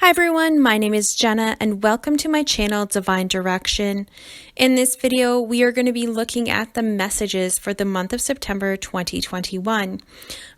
Hi everyone, my name is Jenna and welcome to my channel Divine Direction. In this video, we are going to be looking at the messages for the month of September 2021.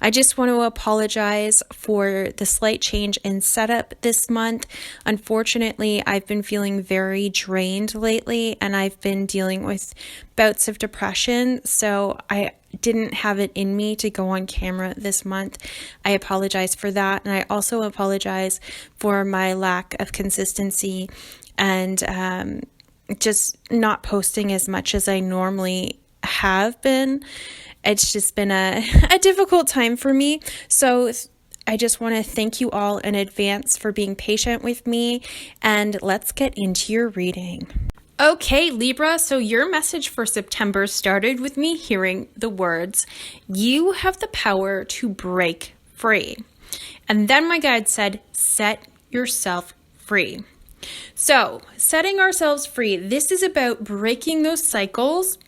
I just want to apologize for the slight change in setup this month. Unfortunately, I've been feeling very drained lately and I've been dealing with bouts of depression, so I didn't have it in me to go on camera this month. I apologize for that, and I also apologize for my lack of consistency and just not posting as much as I normally have been. It's just been a difficult time for me, so I just want to thank you all in advance for being patient with me, and let's get into your reading. Okay, Libra, so your message for September started with me hearing the words, "You have the power to break free." And then my guide said, "Set yourself free." So, setting ourselves free, this is about breaking those cycles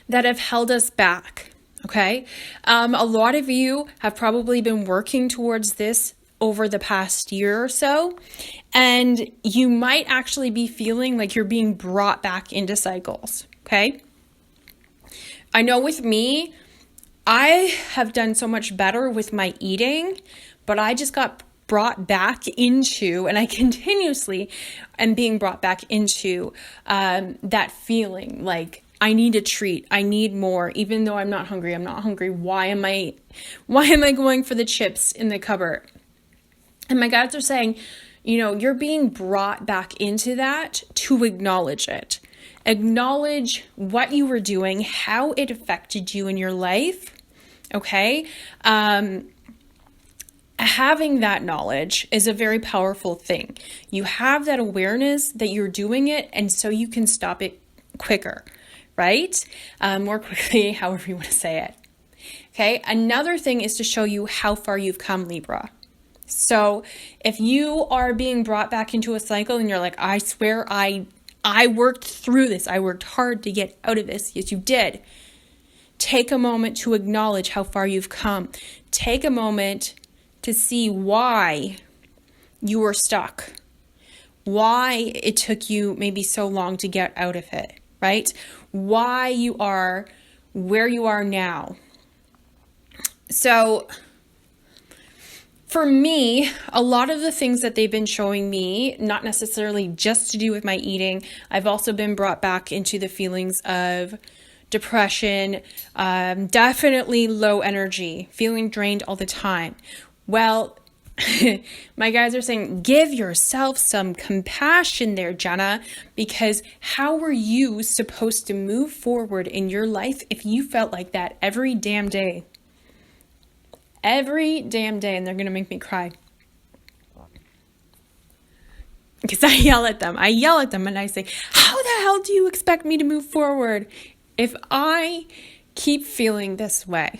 that have held us back, okay? A lot of you have probably been working towards this over the past year or so, and you might actually be feeling like you're being brought back into cycles, okay? I know with me, I have done so much better with my eating, but I just got brought back into, and I continuously am being brought back into that feeling like I need a treat, I need more, even though I'm not hungry. Why am I going for the chips in the cupboard? And my guides are saying, you're being brought back into that to acknowledge it. Acknowledge what you were doing, how it affected you in your life, okay? Having that knowledge is a very powerful thing. You have that awareness that you're doing it, and so you can stop it quicker, right? More quickly, however you want to say it. Okay, another thing is to show you how far you've come, Libra. So if you are being brought back into a cycle and you're like, I swear I worked through this, I worked hard to get out of this. Yes, you did. Take a moment to acknowledge how far you've come. Take a moment to see why you were stuck, why it took you maybe so long to get out of it, right? Why you are where you are now. So for me, a lot of the things that they've been showing me, not necessarily just to do with my eating, I've also been brought back into the feelings of depression, definitely low energy, feeling drained all the time. Well, my guys are saying, give yourself some compassion there, Jenna, because how were you supposed to move forward in your life if you felt like that every damn day? Every damn day, and they're going to make me cry. Because I yell at them and I say, how the hell do you expect me to move forward if I keep feeling this way?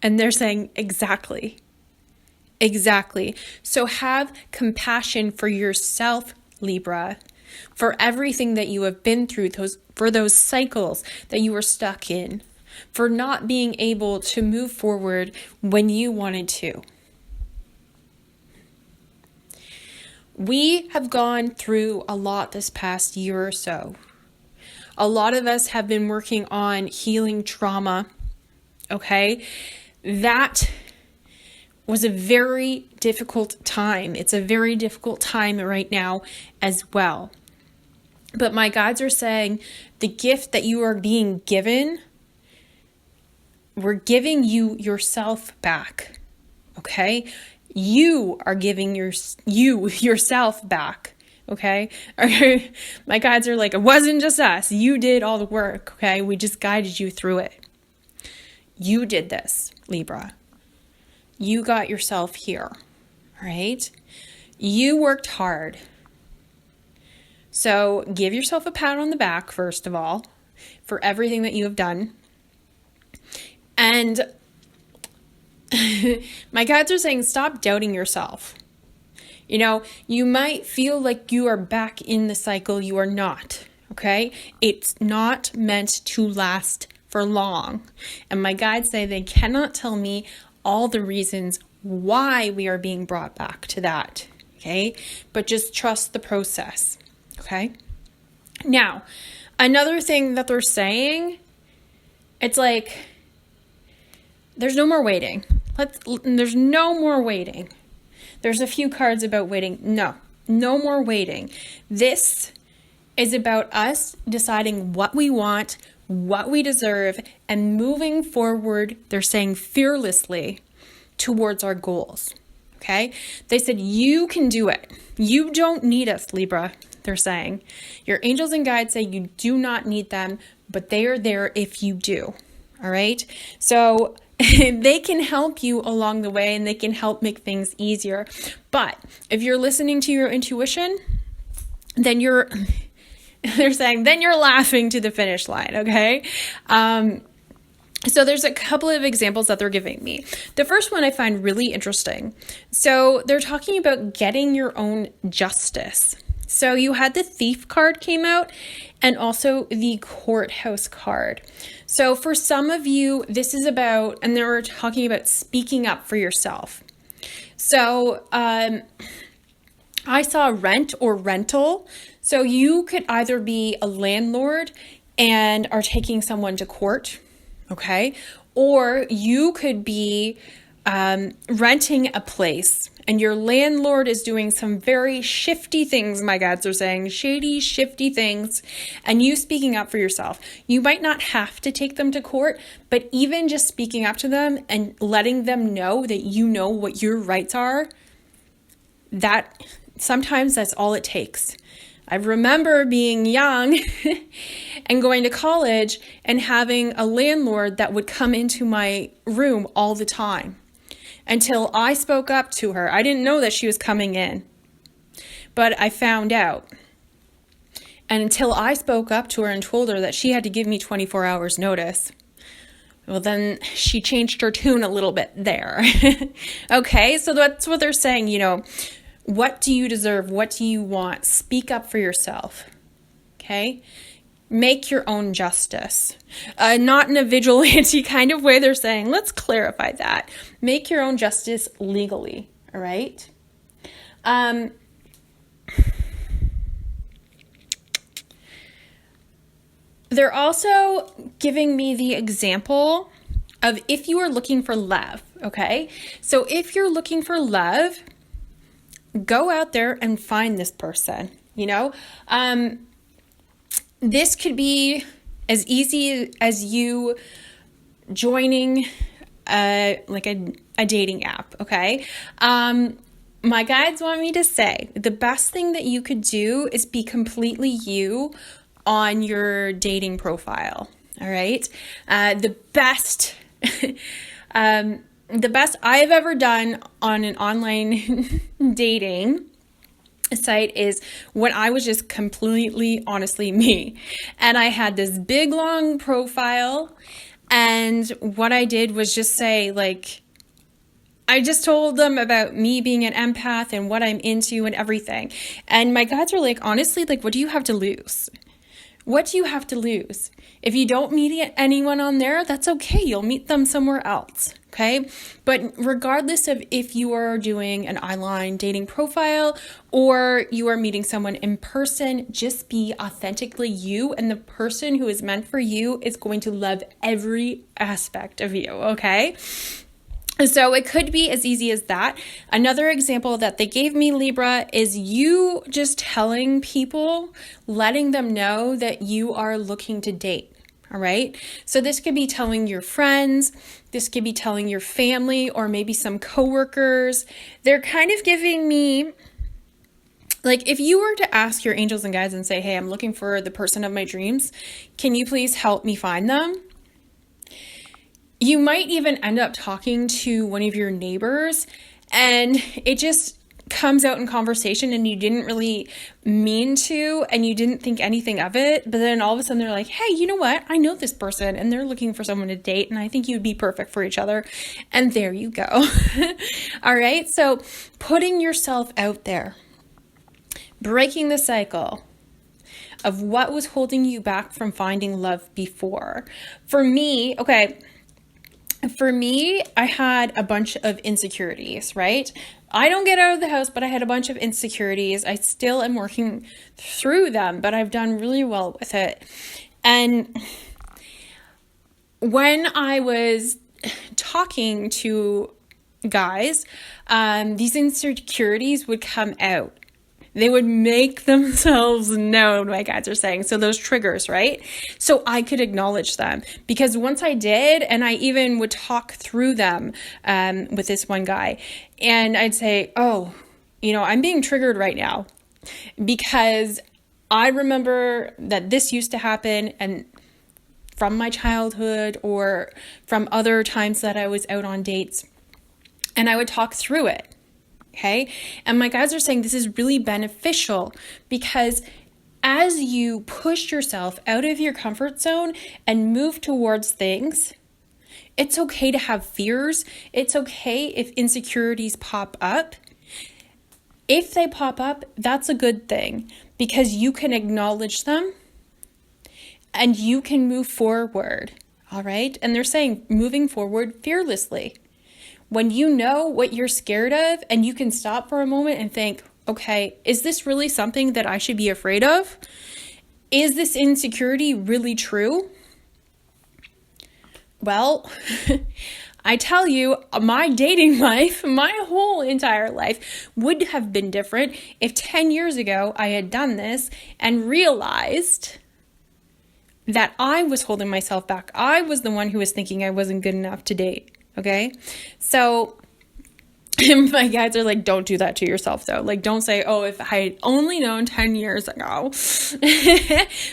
And they're saying, exactly. So have compassion for yourself, Libra, for everything that you have been through, for those cycles that you were stuck in, for not being able to move forward when you wanted to. We have gone through a lot this past year or so. A lot of us have been working on healing trauma, okay? That was a very difficult time. It's a very difficult time right now as well. But my guides are saying the gift that you are being given, we're giving you yourself back, okay? You are giving yourself back, okay? My guides are like, it wasn't just us. You did all the work, okay? We just guided you through it. You did this, Libra. You got yourself here, right? You worked hard. So give yourself a pat on the back, first of all, for everything that you have done. And my guides are saying, stop doubting yourself. You might feel like you are back in the cycle. You are not, okay? It's not meant to last for long. And my guides say they cannot tell me all the reasons why we are being brought back to that. Okay. But just trust the process. Okay. Now, another thing that they're saying, it's like, there's no more waiting. There's no more waiting. There's a few cards about waiting. No more waiting. This is about us deciding what we want, what we deserve, and moving forward, they're saying fearlessly, towards our goals. Okay? They said, you can do it. You don't need us, Libra, they're saying. Your angels and guides say you do not need them, but they are there if you do. All right? So they can help you along the way, and they can help make things easier. But if you're listening to your intuition, then they're saying, then you're laughing to the finish line. Okay. So there's a couple of examples that they're giving me. The first one I find really interesting. So they're talking about getting your own justice. So you had the Thief card came out, and also the Courthouse card. So for some of you, this is about, and they were talking about speaking up for yourself. So I saw rent or rental. So you could either be a landlord and are taking someone to court, okay? Or you could be renting a place, and your landlord is doing some very shifty things, my guides are saying, shady, shifty things, and you speaking up for yourself. You might not have to take them to court, but even just speaking up to them and letting them know that you know what your rights are, that sometimes that's all it takes. I remember being young and going to college and having a landlord that would come into my room all the time until I spoke up to her. I didn't know that she was coming in, but I found out. And until I spoke up to her and told her that she had to give me 24 hours notice, well, then she changed her tune a little bit there. Okay, so that's what they're saying, what do you deserve? What do you want? Speak up for yourself. Okay? Make your own justice. Not in a vigilante kind of way, they're saying. Let's clarify that. Make your own justice legally. All right? They're also giving me the example of if you are looking for love. Okay? So if you're looking for love, go out there and find this person, this could be as easy as you joining a dating app. Okay. My guides want me to say the best thing that you could do is be completely you on your dating profile. All right. The best I've ever done on an online dating site is when I was just completely honestly me. And I had this big long profile, and what I did was just say, I just told them about me being an empath and what I'm into and everything. And my guides were like, honestly, what do you have to lose? What do you have to lose? If you don't meet anyone on there, that's okay. You'll meet them somewhere else. Okay. But regardless of if you are doing an online dating profile or you are meeting someone in person, just be authentically you. And the person who is meant for you is going to love every aspect of you. Okay. So it could be as easy as that. Another example that they gave me, Libra, is you just telling people, letting them know that you are looking to date. All right. So this could be telling your friends, this could be telling your family, or maybe some coworkers. They're kind of giving me, if you were to ask your angels and guides and say, hey, I'm looking for the person of my dreams. Can you please help me find them? You might even end up talking to one of your neighbors, and it just comes out in conversation and you didn't really mean to, and you didn't think anything of it. But then all of a sudden they're like, hey, you know what? I know this person and they're looking for someone to date, and I think you'd be perfect for each other. And there you go. All right. So putting yourself out there, breaking the cycle of what was holding you back from finding love before. For me, okay, For me, I had a bunch of insecurities, right? I don't get out of the house, but I had a bunch of insecurities. I still am working through them, but I've done really well with it. And when I was talking to guys, these insecurities would come out. They would make themselves known, my guys are saying. So those triggers, right? So I could acknowledge them, because once I did, and I even would talk through them with this one guy, and I'd say, oh, I'm being triggered right now because I remember that this used to happen, and from my childhood or from other times that I was out on dates, and I would talk through it. Okay. And my guys are saying this is really beneficial, because as you push yourself out of your comfort zone and move towards things, it's okay to have fears. It's okay if insecurities pop up. If they pop up, that's a good thing, because you can acknowledge them and you can move forward. All right. And they're saying moving forward fearlessly. When you know what you're scared of and you can stop for a moment and think, okay, is this really something that I should be afraid of? Is this insecurity really true? Well, I tell you, my dating life, my whole entire life would have been different if 10 years ago I had done this and realized that I was holding myself back. I was the one who was thinking I wasn't good enough to date. Okay. So my guys are like, don't do that to yourself though. Like, don't say, oh, if I had only known 10 years ago,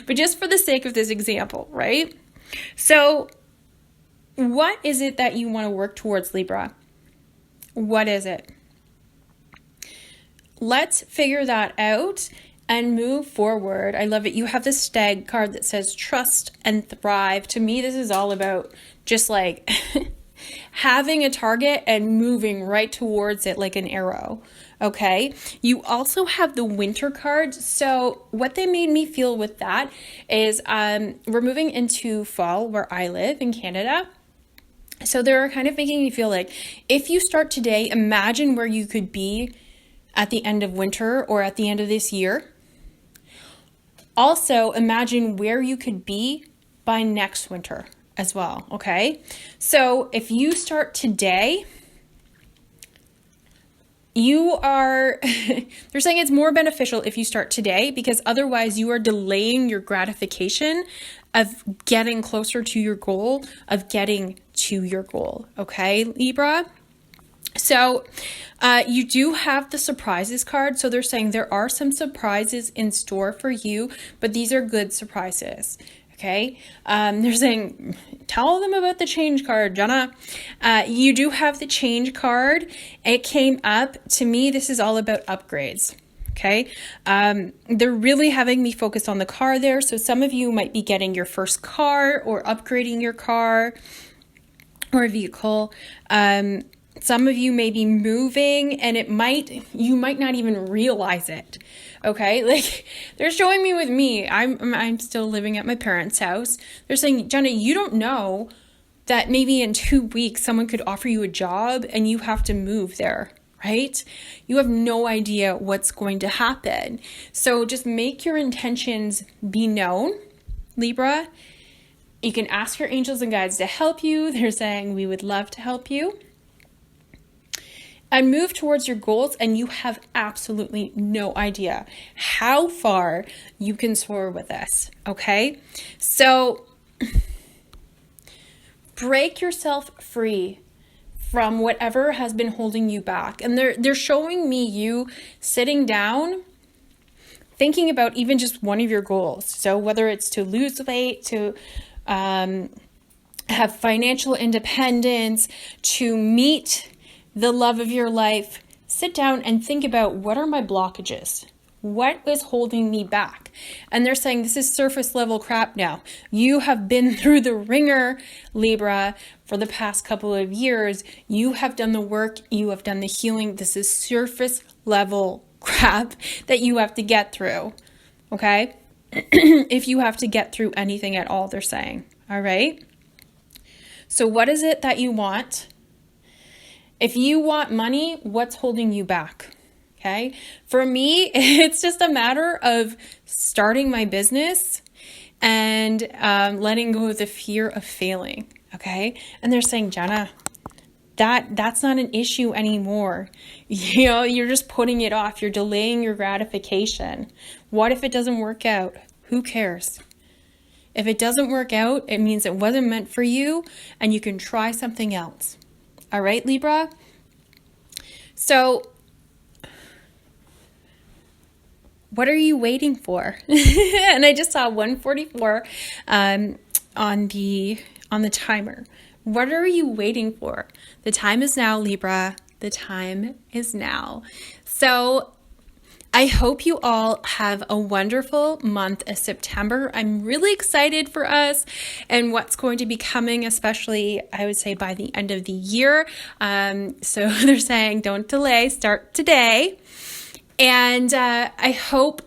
but just for the sake of this example, right? So what is it that you want to work towards, Libra? What is it? Let's figure that out and move forward. I love it. You have the Stag card that says trust and thrive. To me, this is all about just like having a target and moving right towards it like an arrow. Okay. You also have the Winter card. So what they made me feel with that is we're moving into fall where I live in Canada. So they're kind of making me feel like if you start today, imagine where you could be at the end of winter or at the end of this year. Also, imagine where you could be by next winter as well. Okay. So if you start today, they're saying it's more beneficial if you start today, because otherwise you are delaying your gratification of getting closer to your goal, of getting to your goal. Okay, Libra. So you do have the surprises card. So they're saying there are some surprises in store for you, but these are good surprises. Okay. They're saying, tell them about the change card, Jenna. You do have the change card. It came up to me. This is all about upgrades. Okay. They're really having me focus on the car there. So some of you might be getting your first car or upgrading your car or vehicle. Some of you may be moving and you might not even realize it. Okay. Like they're showing me with me, I'm still living at my parents' house. They're saying, Jenna, you don't know that maybe in 2 weeks, someone could offer you a job and you have to move there, right? You have no idea what's going to happen. So just make your intentions be known, Libra. You can ask your angels and guides to help you. They're saying we would love to help you. And move towards your goals, and you have absolutely no idea how far you can soar with this, okay? So break yourself free from whatever has been holding you back. And they're showing me you sitting down, thinking about even just one of your goals. So whether it's to lose weight, to have financial independence, to meet the love of your life, sit down and think about, what are my blockages? What is holding me back? And they're saying this is surface level crap now. You have been through the ringer, Libra, for the past couple of years. You have done the work. You have done the healing. This is surface level crap that you have to get through. Okay? If you have to get through anything at all, they're saying. All right? So what is it that you want? If you want money, what's holding you back? Okay. For me, it's just a matter of starting my business and letting go of the fear of failing. Okay. And they're saying, Jenna, that's not an issue anymore. You know, you're just putting it off. You're delaying your gratification. What if it doesn't work out? Who cares? If it doesn't work out, it means it wasn't meant for you and you can try something else. All right, Libra? So what are you waiting for? And I just saw 144 on the timer. What are you waiting for? The time is now, Libra. The time is now. So I hope you all have a wonderful month of September. I'm really excited for us and what's going to be coming, especially I would say by the end of the year. So they're saying don't delay, start today. And I hope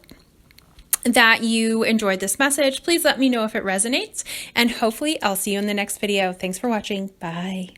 that you enjoyed this message. Please let me know if it resonates, and hopefully I'll see you in the next video. Thanks for watching. Bye.